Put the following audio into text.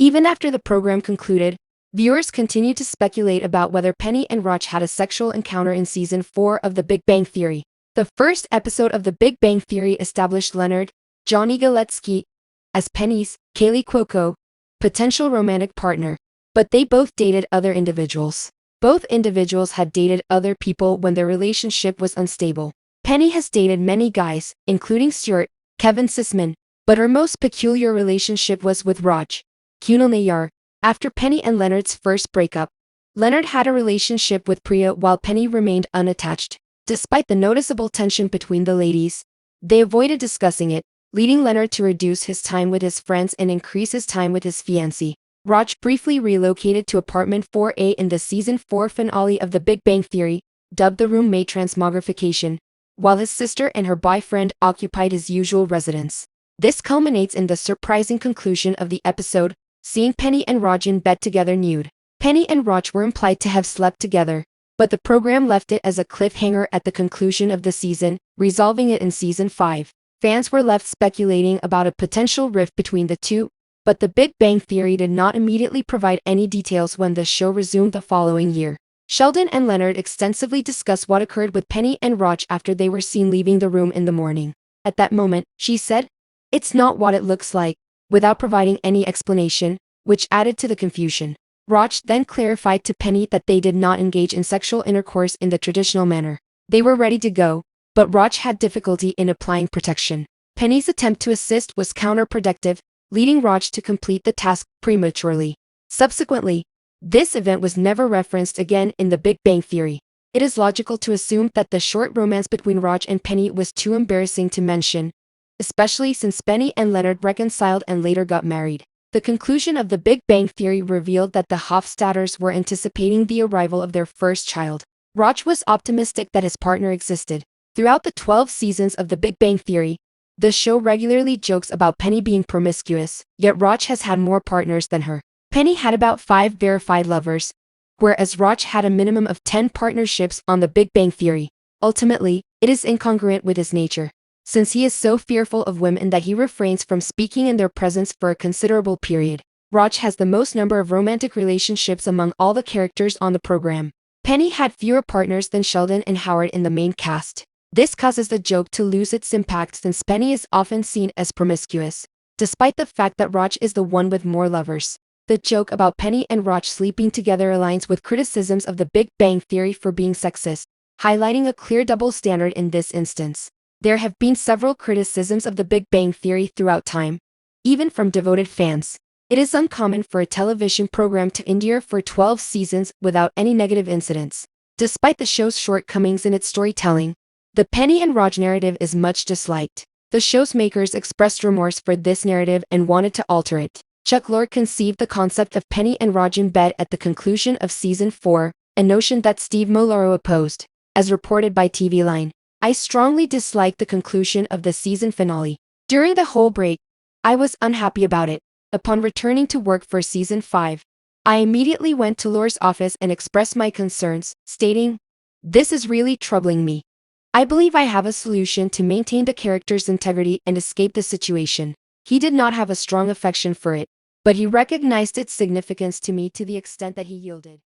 Even after the program concluded, viewers continued to speculate about whether Penny and Raj had a sexual encounter in season 4 of The Big Bang Theory. The first episode of The Big Bang Theory established Leonard, Johnny Galecki, as Penny's, Kaylee Cuoco, potential romantic partner, but they both dated other individuals. Both individuals had dated other people when their relationship was unstable. Penny has dated many guys, including Stuart, Kevin Sussman, but her most peculiar relationship was with Raj, Kunal Nayyar. After Penny and Leonard's first breakup, Leonard had a relationship with Priya while Penny remained unattached. Despite the noticeable tension between the ladies, they avoided discussing it, leading Leonard to reduce his time with his friends and increase his time with his fiancée. Raj briefly relocated to apartment 4A in the season 4 finale of The Big Bang Theory, dubbed the roommate transmogrification, while his sister and her boyfriend occupied his usual residence. This culminates in the surprising conclusion of the episode, seeing Penny and Raj in bed together nude. Penny and Raj were implied to have slept together, but the program left it as a cliffhanger at the conclusion of the season, resolving it in season 5. Fans were left speculating about a potential rift between the two, but The Big Bang Theory did not immediately provide any details when the show resumed the following year. Sheldon and Leonard extensively discussed what occurred with Penny and Raj after they were seen leaving the room in the morning. At that moment, she said, "It's not what it looks like," without providing any explanation, which added to the confusion. Raj then clarified to Penny that they did not engage in sexual intercourse in the traditional manner. They were ready to go, but Raj had difficulty in applying protection. Penny's attempt to assist was counterproductive, leading Raj to complete the task prematurely. Subsequently, this event was never referenced again in The Big Bang Theory. It is logical to assume that the short romance between Raj and Penny was too embarrassing to mention, especially since Penny and Leonard reconciled and later got married. The conclusion of The Big Bang Theory revealed that the Hofstadters were anticipating the arrival of their first child. Raj was optimistic that his partner existed. Throughout the 12 seasons of The Big Bang Theory, the show regularly jokes about Penny being promiscuous, yet Raj has had more partners than her. Penny had about 5 verified lovers, whereas Raj had a minimum of 10 partnerships on The Big Bang Theory. Ultimately, it is incongruent with his nature, since he is so fearful of women that he refrains from speaking in their presence for a considerable period. Raj has the most number of romantic relationships among all the characters on the program. Penny had fewer partners than Sheldon and Howard in the main cast. This causes the joke to lose its impact since Penny is often seen as promiscuous, despite the fact that Raj is the one with more lovers. The joke about Penny and Raj sleeping together aligns with criticisms of The Big Bang Theory for being sexist, highlighting a clear double standard in this instance. There have been several criticisms of The Big Bang Theory throughout time, even from devoted fans. It is uncommon for a television program to endure for 12 seasons without any negative incidents. Despite the show's shortcomings in its storytelling, the Penny and Raj narrative is much disliked. The show's makers expressed remorse for this narrative and wanted to alter it. Chuck Lorre conceived the concept of Penny and Raj in bed at the conclusion of season 4, a notion that Steve Molaro opposed. As reported by TV Line, "I strongly disliked the conclusion of the season finale. During the whole break, I was unhappy about it. Upon returning to work for season 5, I immediately went to Lorre's office and expressed my concerns, stating, 'This is really troubling me. I believe I have a solution to maintain the character's integrity and escape the situation.' He did not have a strong affection for it, but he recognized its significance to me to the extent that he yielded."